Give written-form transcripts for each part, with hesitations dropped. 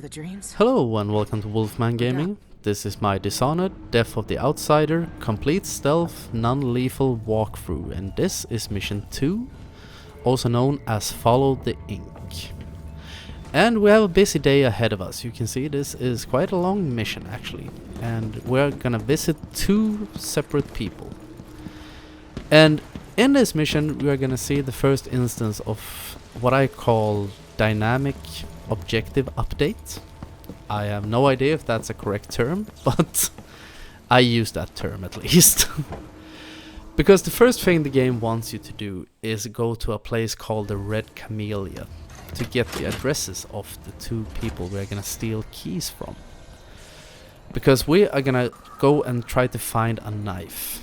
the dreams? Hello and welcome to Wolfman Gaming. This is my Dishonored, Death of the Outsider, complete stealth, non-lethal walkthrough, and this is mission 2, also known as Follow the Ink. And we have a busy day ahead of us. You can see this is quite a long mission actually, and we're gonna visit 2 separate people. And in this mission we are gonna see the first instance of what I call dynamic objective update. I have no idea if that's a correct term, but I use that term at least. Because the first thing the game wants you to do is go to a place called the Red Camellia to get the addresses of the 2 people we're gonna steal keys from. Because we are gonna go and try to find a knife.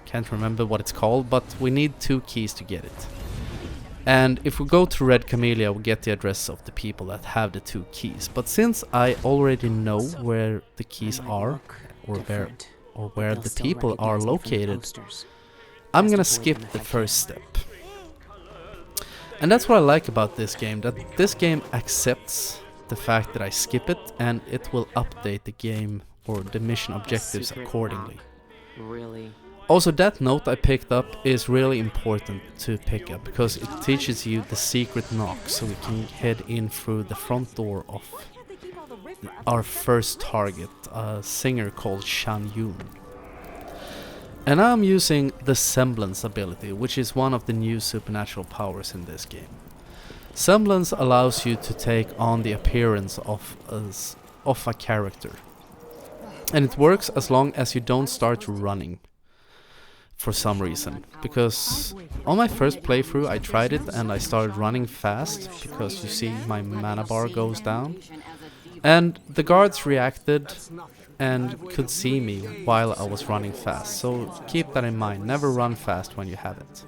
Can't remember what it's called, but we need 2 keys to get it. And if we go to Red Camellia, we get the address of the people that have the 2 keys. But since I already know where the keys are, or where the people are located, I'm gonna skip the first step. And that's what I like about this game, that this game accepts the fact that I skip it, and it will update the game or the mission objectives accordingly. Really? Also, that note I picked up is really important to pick up because it teaches you the secret knock, so we can head in through the front door of our first target, a singer called Shan Yun. And I'm using the Semblance ability, which is one of the new supernatural powers in this game. Semblance allows you to take on the appearance of a character. And it works as long as you don't start running. For some reason, because on my first playthrough I tried it and I started running fast because you see my mana bar goes down, and the guards reacted and could see me while I was running fast, so keep that in mind, never run fast when you have it.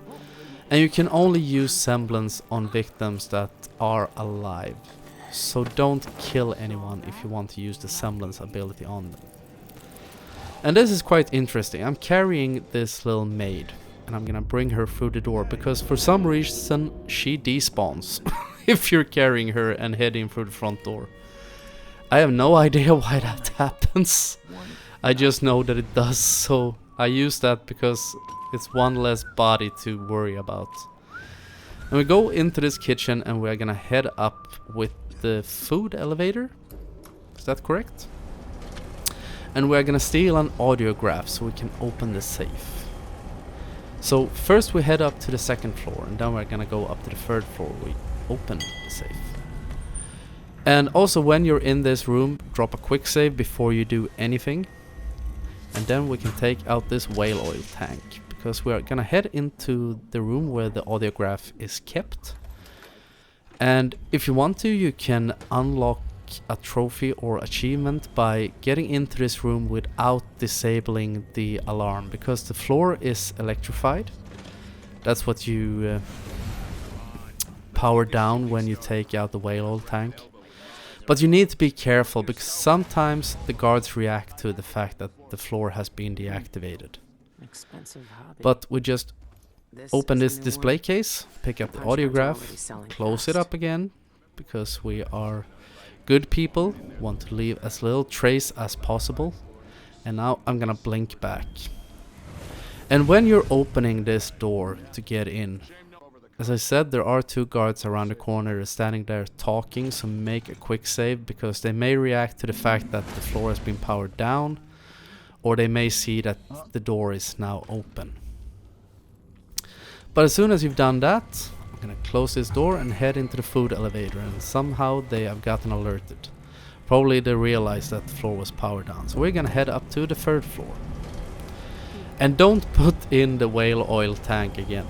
And you can only use Semblance on victims that are alive, so don't kill anyone if you want to use the Semblance ability on them. And this is quite interesting. I'm carrying this little maid, and I'm gonna bring her through the door because for some reason she despawns if you're carrying her and heading through the front door. I have no idea why that happens. I just know that it does, so I use that because it's one less body to worry about. And we go into this kitchen and we're gonna head up with the food elevator. Is that correct? And we're gonna steal an audiograph so we can open the safe. So first we head up to the 2nd floor, and then we're gonna go up to the 3rd floor. We open the safe. And also when you're in this room, drop a quick save before you do anything. And then we can take out this whale oil tank, because we're gonna head into the room where the audiograph is kept. And if you want to, you can unlock a trophy or achievement by getting into this room without disabling the alarm, because the floor is electrified. That's what you power down when you take out the whale oil tank. But you need to be careful because sometimes the guards react to the fact that the floor has been deactivated. But we just open this display case, pick up the audiograph, close it up again, because we are good people, want to leave as little trace as possible. And now I'm gonna blink back. And when you're opening this door to get in, as I said, there are 2 guards around the corner standing there talking, so make a quick save because they may react to the fact that the floor has been powered down, or they may see that the door is now open. But as soon as you've done that, I'm gonna close this door and head into the food elevator, and somehow they have gotten alerted. Probably they realized that the floor was powered down, so we're gonna head up to the 3rd floor. And don't put in the whale oil tank again,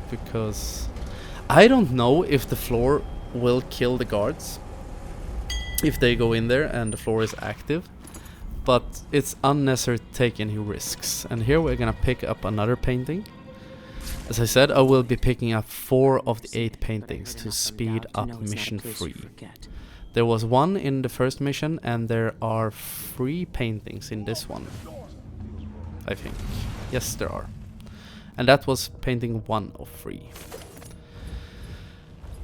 because I don't know if the floor will kill the guards if they go in there and the floor is active, but it's unnecessary to take any risks. And here we're gonna pick up another painting. As I said, I will be picking up 4 of the 8 paintings to speed up mission 3. There was 1 in the first mission, and there are 3 paintings in this one, I think. Yes, there are. And that was painting 1 of 3.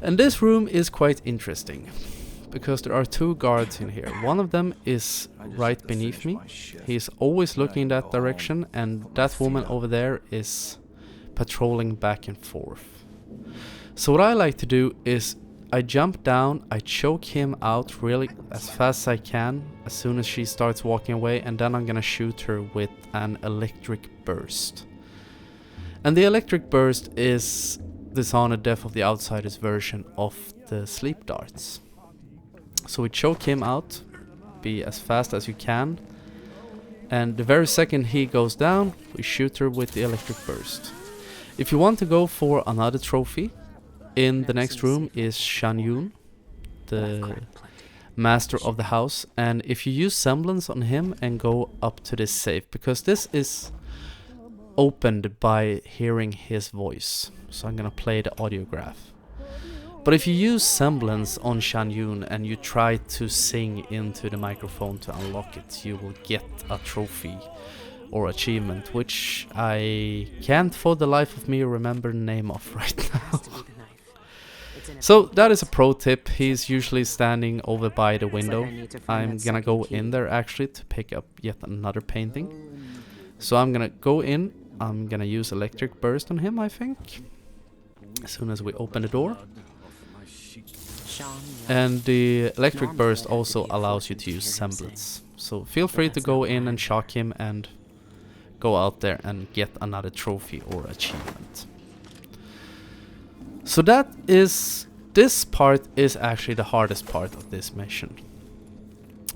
And this room is quite interesting. because there are two guards in here. One of them is right beneath me. He's always looking in that direction, and that woman over there is patrolling back and forth. So what I like to do is I jump down, I choke him out really as fast as I can as soon as she starts walking away, and then I'm gonna shoot her with an electric burst. And the electric burst is Dishonored Death of the Outsiders version of the sleep darts. So we choke him out, be as fast as you can, and the very second he goes down, we shoot her with the electric burst. If you want to go for another trophy, in the next room is Shan-Yun, the master of the house, and if you use semblance on him and go up to this safe, because this is opened by hearing his voice, so I'm gonna play the audiograph. But if you use semblance on Shan-Yun and you try to sing into the microphone to unlock it, you will get a trophy or achievement, which I can't for the life of me remember the name of right now. So that is a pro tip. He's usually standing over by the window. I'm gonna go in there actually to pick up yet another painting. So I'm gonna go in, I'm gonna use electric burst on him, I think, as soon as we open the door. And the electric burst also allows you to use semblance. So feel free to go in and shock him and go out there and get another trophy or achievement. So this part is actually the hardest part of this mission.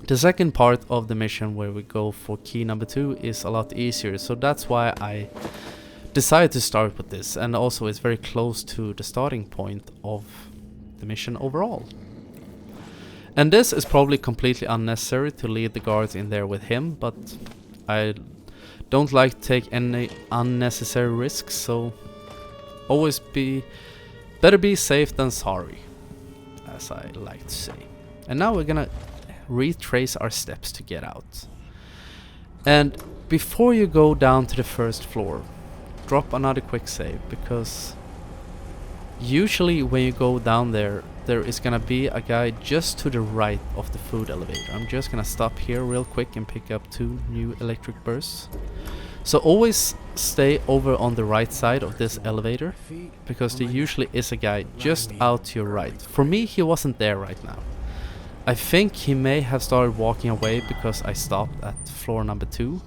The second part of the mission, where we go for key number 2, is a lot easier, so that's why I decided to start with this, and also it's very close to the starting point of the mission overall. And this is probably completely unnecessary to lead the guards in there with him, but I don't like to take any unnecessary risks, so always better be safe than sorry, as I like to say. And now we're gonna retrace our steps to get out. And before you go down to the first floor, drop another quick save, because usually when you go down there is gonna be a guy just to the right of the food elevator. I'm just gonna stop here real quick and pick up 2 new electric bursts. So always stay over on the right side of this elevator, because there usually is a guy just out to your right. For me, he wasn't there right now. I think he may have started walking away because I stopped at floor number 2.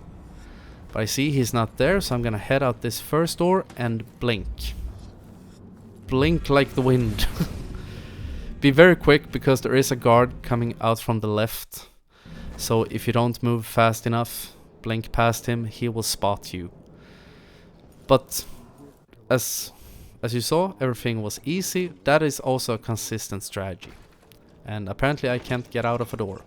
But I see he's not there, so I'm gonna head out this first door and blink. Blink like the wind. Be very quick, because there is a guard coming out from the left. So if you don't move fast enough, blink past him, he will spot you. But as you saw, everything was easy. That is also a consistent strategy. And apparently I can't get out of a door.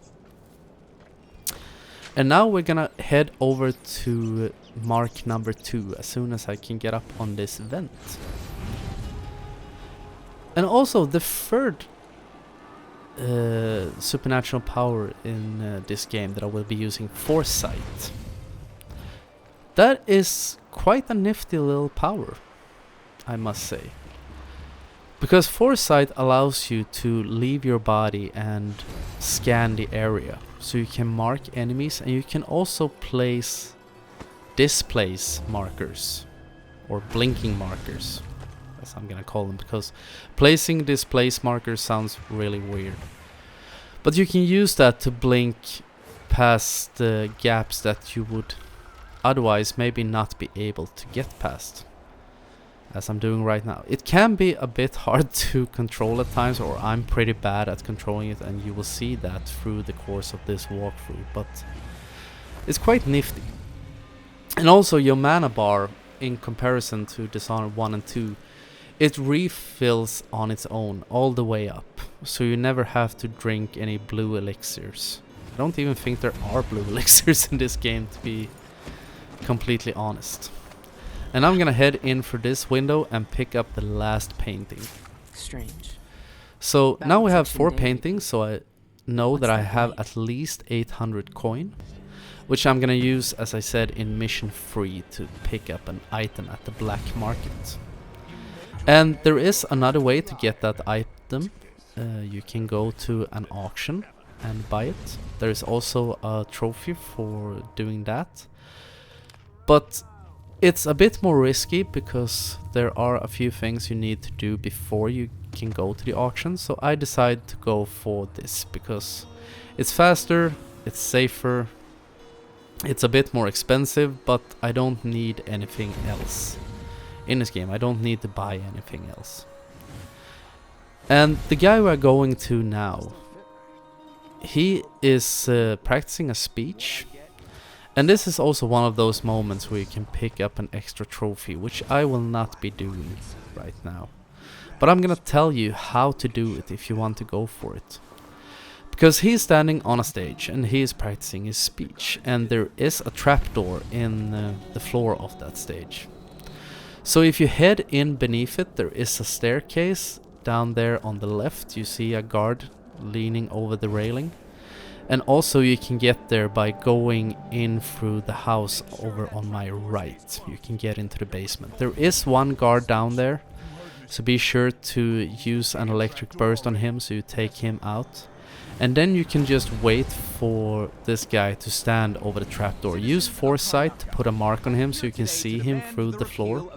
And now we're gonna head over to mark number 2 as soon as I can get up on this vent. And also the third supernatural power in this game that I will be using, foresight. That is quite a nifty little power, I must say. Because foresight allows you to leave your body and scan the area. So you can mark enemies, and you can also displace markers, or blinking markers, as I'm gonna call them, because placing displace markers sounds really weird. But you can use that to blink past the gaps that you would otherwise maybe not be able to get past, as I'm doing right now. It can be a bit hard to control at times, or I'm pretty bad at controlling it, and you will see that through the course of this walkthrough, but it's quite nifty. And also your mana bar, in comparison to Dishonored 1 and 2, it refills on its own all the way up, so you never have to drink any blue elixirs. I don't even think there are blue elixirs in this game, to be completely honest. And I'm gonna head in for this window and pick up the last painting. Strange. So now we have 4 paintings, so I know that I have at least 800 coin, which I'm gonna use, as I said, in mission 3 to pick up an item at the black market. And there is another way to get that item, you can go to an auction and buy it. There is also a trophy for doing that. But it's a bit more risky because there are a few things you need to do before you can go to the auction. So I decided to go for this because it's faster, it's safer, it's a bit more expensive, but I don't need anything else in this game. I don't need to buy anything else. And the guy we're going to now, he is practicing a speech. And this is also one of those moments where you can pick up an extra trophy, which I will not be doing right now. But I'm gonna tell you how to do it if you want to go for it. Because he's standing on a stage and he is practicing his speech, and there is a trapdoor in the floor of that stage. So if you head in beneath it, there is a staircase. Down there on the left you see a guard leaning over the railing. And also you can get there by going in through the house over on my right. You can get into the basement. There is one guard down there, so be sure to use an electric burst on him so you take him out. And then you can just wait for this guy to stand over the trapdoor. Use foresight to put a mark on him so you can see him through the floor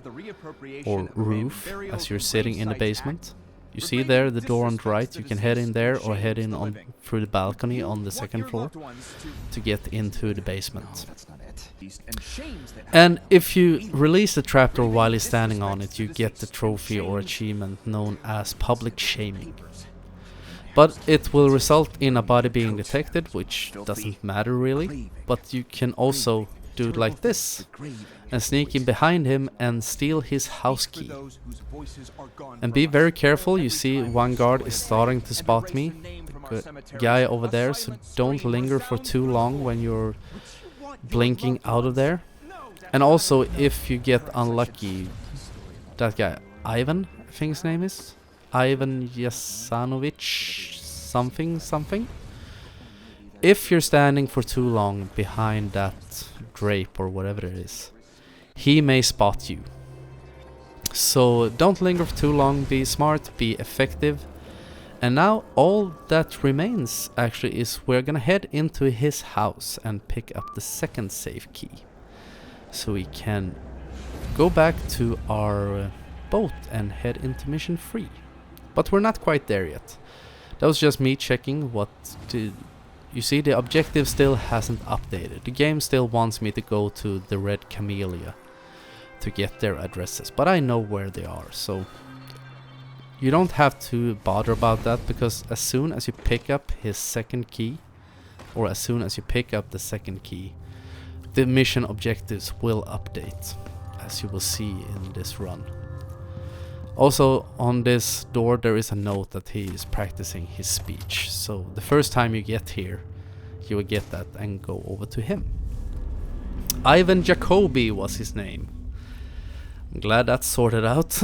or roof as you're sitting in the basement. You see there the door on the right, you can head in there or head in on through the balcony on the second floor to get into the basement. And if you release the trapdoor while he's standing on it, you get the trophy or achievement known as public shaming. But it will result in a body being detected, which doesn't matter really, but you can also do it like this and sneak in behind him and steal his house key. And be very careful, you see one guard is starting to spot me, the guy over there, so don't linger for too long when you're blinking out of there. And also if you get unlucky, that guy Ivan, I think his name is Ivan Yasanovich something. If you're standing for too long behind that drape or whatever it is, he may spot you. So don't linger for too long, be smart, be effective. And now all that remains actually is we're gonna head into his house and pick up the second save key. So we can go back to our boat and head into mission 3. But we're not quite there yet. That was just me checking what to... You see, the objective still hasn't updated. The game still wants me to go to the Red Camellia to get their addresses, but I know where they are, so you don't have to bother about that, because as soon as you pick up his second key, or as soon as you pick up the second key, the mission objectives will update, as you will see in this run. Also, on this door there is a note that he is practicing his speech, so the first time you get here, you will get that and go over to him. Ivan Jacobi was his name. I'm glad that's sorted out.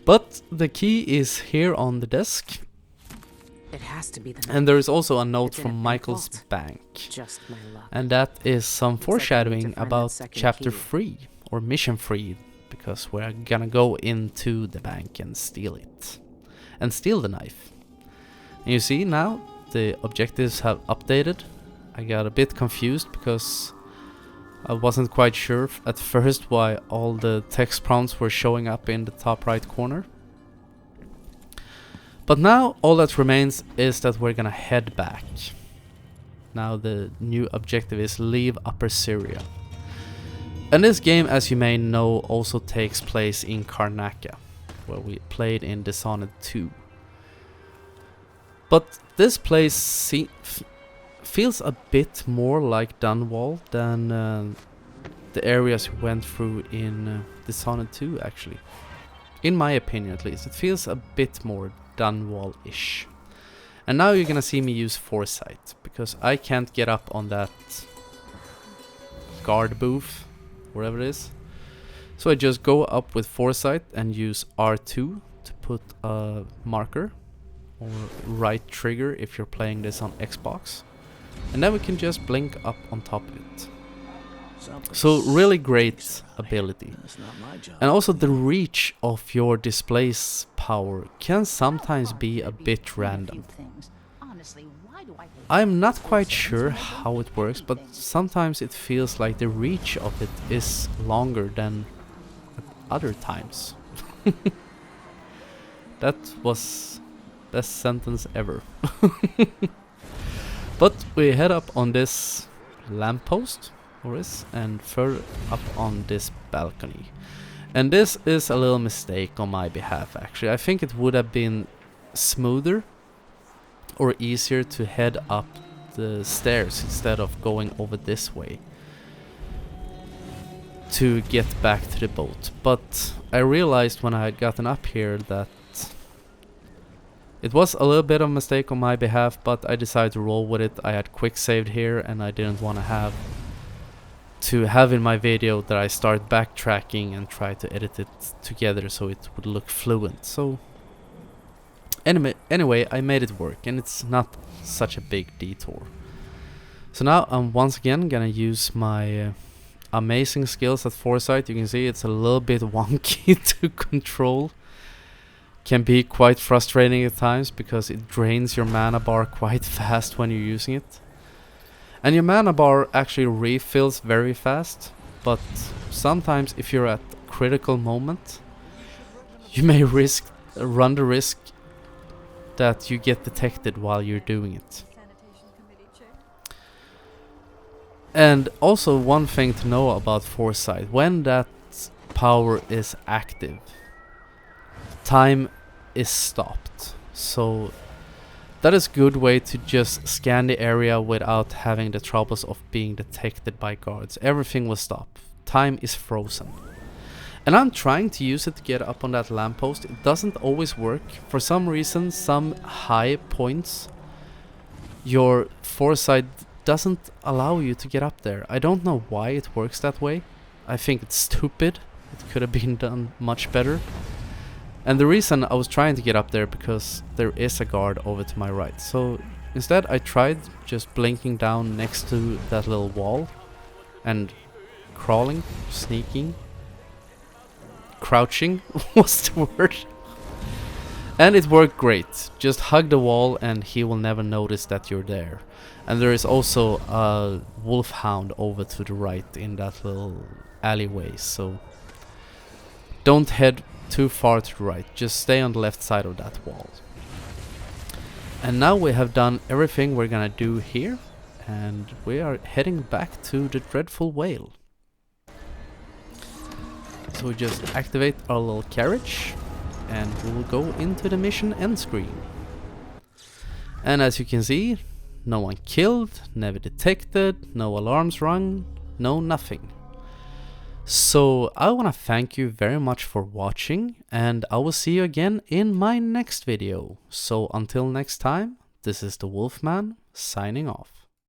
But the key is here on the desk. It has to be the and there is also a note from Michael's bank. Just my luck. And that is some foreshadowing about chapter key. 3 or mission 3, because we're gonna go into the bank and steal it. And steal the knife. And you see now the objectives have updated. I got a bit confused because I wasn't quite sure at first why all the text prompts were showing up in the top right corner. But now all that remains is that we're gonna head back. Now the new objective is leave Upper Syria. And this game, as you may know, also takes place in Karnaca, where we played in Dishonored 2. But this place feels a bit more like Dunwall than the areas we went through in Dishonored 2, actually. In my opinion, at least. It feels a bit more Dunwall-ish. And now you're gonna see me use Foresight, because I can't get up on that guard booth, wherever it is. So I just go up with Foresight and use R2 to put a marker, or right trigger if you're playing this on Xbox. And then we can just blink up on top of it. So really great ability. And also the reach of your display's power can sometimes be a bit random. I'm not quite sure how it works, but sometimes it feels like the reach of it is longer than at other times. That was best sentence ever. But we head up on this lamppost, and further up on this balcony. And this is a little mistake on my behalf, actually. I think it would have been smoother or easier to head up the stairs instead of going over this way to get back to the boat. But I realized when I had gotten up here that it was a little bit of a mistake on my behalf, but I decided to roll with it. I had quick saved here and I didn't want to have in my video that I start backtracking and try to edit it together so it would look fluent. So anyway, I made it work, and it's not such a big detour. So now I'm once again gonna use my amazing skills at Foresight. You can see it's a little bit wonky to control. Can be quite frustrating at times because it drains your mana bar quite fast when you're using it. And your mana bar actually refills very fast, but sometimes if you're at a critical moment, you may run the risk that you get detected while you're doing it. And also one thing to know about Foresight, when that power is active, time is stopped. So that is a good way to just scan the area without having the troubles of being detected by guards. Everything will stop. Time is frozen. And I'm trying to use it to get up on that lamppost. It doesn't always work. For some reason, some high points, your Foresight doesn't allow you to get up there. I don't know why it works that way. I think it's stupid. It could have been done much better. And the reason I was trying to get up there because there is a guard over to my right. So instead I tried just blinking down next to that little wall and crawling, sneaking, crouching was the word. And it worked great. Just hug the wall and he will never notice that you're there. And there is also a wolfhound over to the right in that little alleyway. So don't head too far to the right, just stay on the left side of that wall. And now we have done everything we're gonna do here, and we are heading back to the dreadful whale. So we just activate our little carriage and we will go into the mission end screen. And as you can see, no one killed, never detected, no alarms rung, no nothing. So I want to thank you very much for watching, and I will see you again in my next video. So until next time, this is the Wolfman signing off.